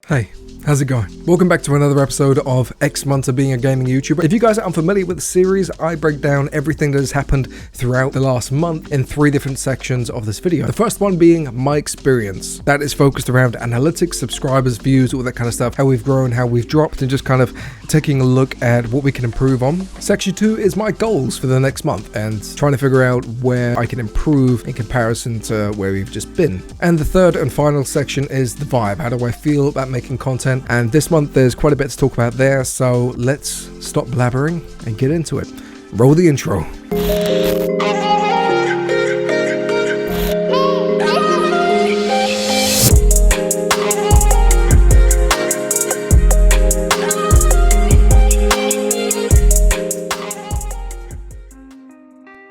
Hey, how's it going? Welcome back to another episode of X months of being a gaming YouTuber. If you guys are unfamiliar with the series, I break down everything that has happened throughout the last month in 3 different sections of this video. The first one being my experience. That is focused around analytics, subscribers, views, all that kind of stuff, how we've grown, how we've dropped, and just kind of taking a look at what we can improve on. Section 2 is my goals for the next month and trying to figure out where I can improve in comparison to where we've just been. And the third and final section is the vibe. How do I feel about making content? And this month there's quite a bit to talk about there, so let's stop blabbering and get into it. Roll the intro.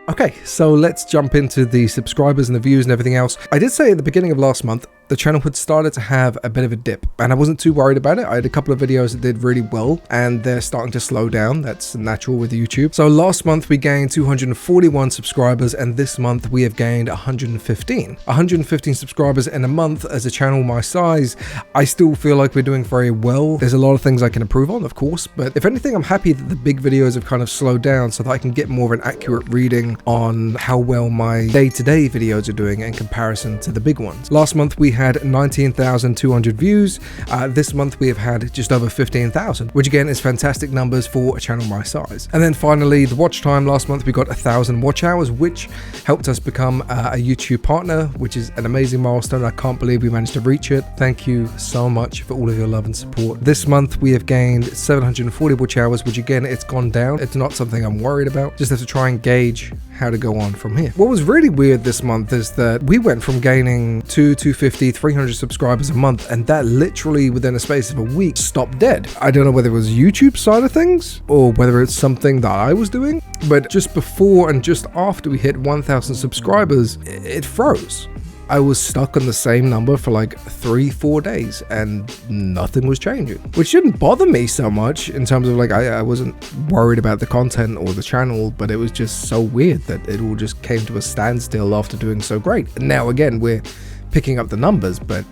Okay, so let's jump into the subscribers and the views and everything else. I did say at the beginning of last month, the channel had started to have a bit of a dip, and I wasn't too worried about it. I had a couple of videos that did really well, and they're starting to slow down. That's natural with YouTube. So last month we gained 241 subscribers, and this month we have gained 115. 115 subscribers in a month as a channel my size. I still feel like we're doing very well. There's a lot of things I can improve on, of course, but if anything, I'm happy that the big videos have kind of slowed down so that I can get more of an accurate reading on how well my day-to-day videos are doing in comparison to the big ones. Last month we had 19,200 views. This month we have had just over 15,000, which again is fantastic numbers for a channel my size. And then finally, the watch time. Last month we got 1,000 watch hours, which helped us become a YouTube partner, which is an amazing milestone. I can't believe we managed to reach it. Thank you so much for all of your love and support. This month we have gained 740 watch hours, which again, it's gone down. It's not something I'm worried about. Just have to try and gauge how to go on from here. What was really weird this month is that we went from gaining 250, 300 subscribers a month, and that literally within a space of a week stopped dead. I don't know whether it was YouTube side of things or whether it's something that I was doing, but just before and just after we hit 1,000 subscribers, it froze. I was stuck on the same number for like 3-4 days and nothing was changing, which didn't bother me so much in terms of like I wasn't worried about the content or the channel, but it was just so weird that it all just came to a standstill after doing so great. And now again we're picking up the numbers, but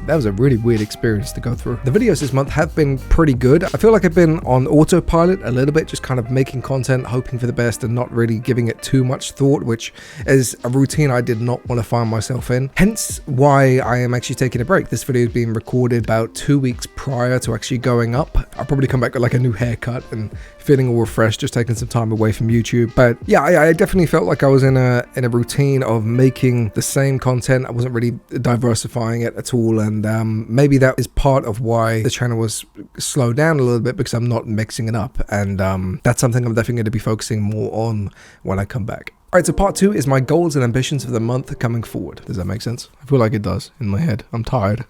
that was a really weird experience to go through. The videos this month have been pretty good. I feel like I've been on autopilot a little bit, just kind of making content, hoping for the best and not really giving it too much thought, which is a routine I did not want to find myself in. Hence why I am actually taking a break. This video is being recorded about 2 weeks prior to actually going up. I'll probably come back with like a new haircut and feeling all refreshed, just taking some time away from YouTube. But yeah, I definitely felt like I was in a routine of making the same content. I wasn't really diversifying it at all, and maybe that is part of why the channel was slowed down a little bit, because I'm not mixing it up, and that's something I'm definitely going to be focusing more on when I come back. Alright, so part 2 is my goals and ambitions for the month coming forward. Does that make sense? I feel like it does in my head. I'm tired.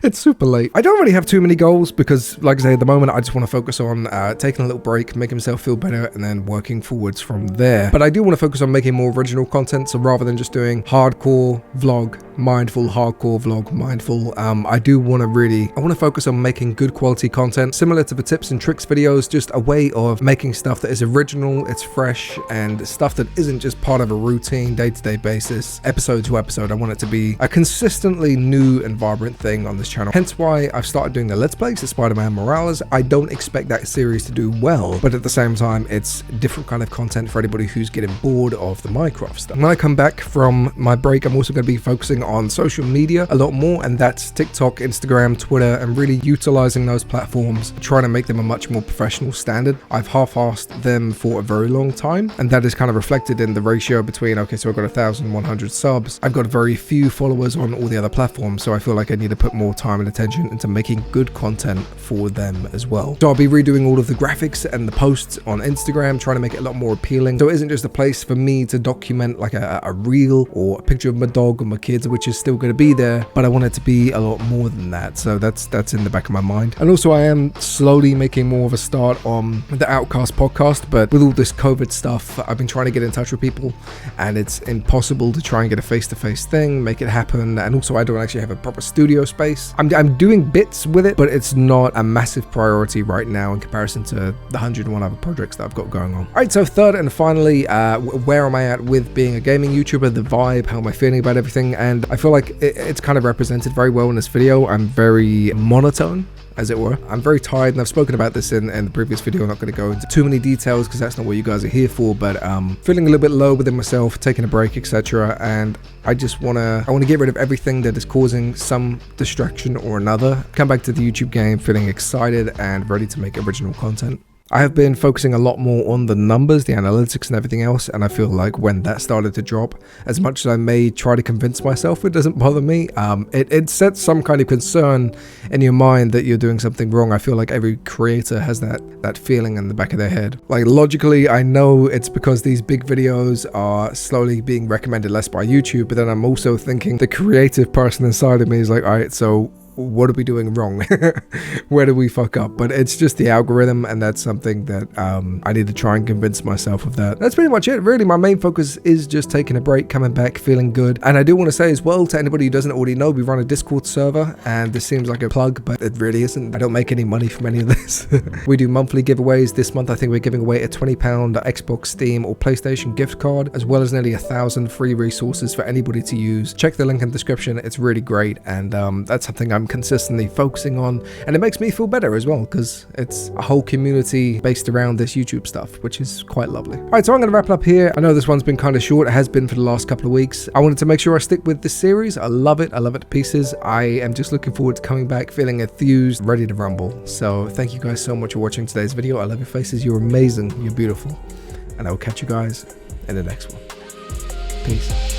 It's super late. I don't really have too many goals because, like I say, at the moment I just want to focus on taking a little break, making myself feel better, and then working forwards from there. But I do want to focus on making more original content, so rather than just doing hardcore vlog, mindful, hardcore vlog, mindful, I want to focus on making good quality content, similar to the tips and tricks videos, just a way of making stuff that is original, it's fresh, and stuff that isn't just part of a routine, day-to-day basis, episode to episode. I want it to be a consistently new and vibrant thing on this channel. Hence why I've started doing the Let's Plays to Spider-Man Morales. I don't expect that series to do well, but at the same time, it's different kind of content for anybody who's getting bored of the Minecraft stuff. When I come back from my break, I'm also going to be focusing on social media a lot more, and that's TikTok, Instagram, Twitter, and really utilizing those platforms, trying to make them a much more professional standard. I've half-assed them for a very long time, and that is kind of reflected in the ratio between, okay, so I've got 1,100 subs, I've got very few followers on all the other platforms, so I feel like I need to put more time and attention into making good content for them as well. So I'll be redoing all of the graphics and the posts on Instagram, trying to make it a lot more appealing, so it isn't just a place for me to document like a reel or a picture of my dog or my kids, which is still going to be there, but I want it to be a lot more than that. So that's in the back of my mind. And also I am slowly making more of a start on the Outcast podcast, but with all this COVID stuff, I've been trying to get in touch with people and it's impossible to try and get a face-to-face thing, make it happen. And also I don't actually have a proper studio space. I'm doing bits with it, but it's not a massive priority right now in comparison to the 101 other projects that I've got going on. All right, so third and finally, where am I at with being a gaming YouTuber, the vibe, how am I feeling about everything? And and I feel like it's kind of represented very well in this video. I'm very monotone, as it were. I'm very tired, and I've spoken about this in the previous video. I'm not going to go into too many details because that's not what you guys are here for, but feeling a little bit low within myself, taking a break, etc. And I just want to get rid of everything that is causing some distraction or another. Come back to the YouTube game feeling excited and ready to make original content. I have been focusing a lot more on the numbers, the analytics and everything else, and I feel like when that started to drop, as much as I may try to convince myself it doesn't bother me, it sets some kind of concern in your mind that you're doing something wrong. I feel like every creator has that feeling in the back of their head. Like, logically, I know it's because these big videos are slowly being recommended less by YouTube, but then I'm also thinking the creative person inside of me is like, all right, so what are we doing wrong? Where do we fuck up? But it's just the algorithm, and that's something that I need to try and convince myself of that. That's pretty much it, really. My main focus is just taking a break, coming back, feeling good. And I do want to say as well, to anybody who doesn't already know, we run a Discord server, and this seems like a plug, but it really isn't. I don't make any money from any of this. We do monthly giveaways. This month I think we're giving away a £20 Xbox, Steam or PlayStation gift card, as well as nearly 1,000 free resources for anybody to use. Check the link in the description. It's really great, and that's something I'm consistently focusing on, and it makes me feel better as well because it's a whole community based around this YouTube stuff, which is quite lovely. All right, so I'm going to wrap it up here. I know this one's been kind of short. It has been for the last couple of weeks. I wanted to make sure I stick with this series. I love it. I love it to pieces. I am just looking forward to coming back feeling enthused, ready to rumble. So thank you guys so much for watching today's video. I love your faces. You're amazing. You're beautiful. And I will catch you guys in the next one. Peace.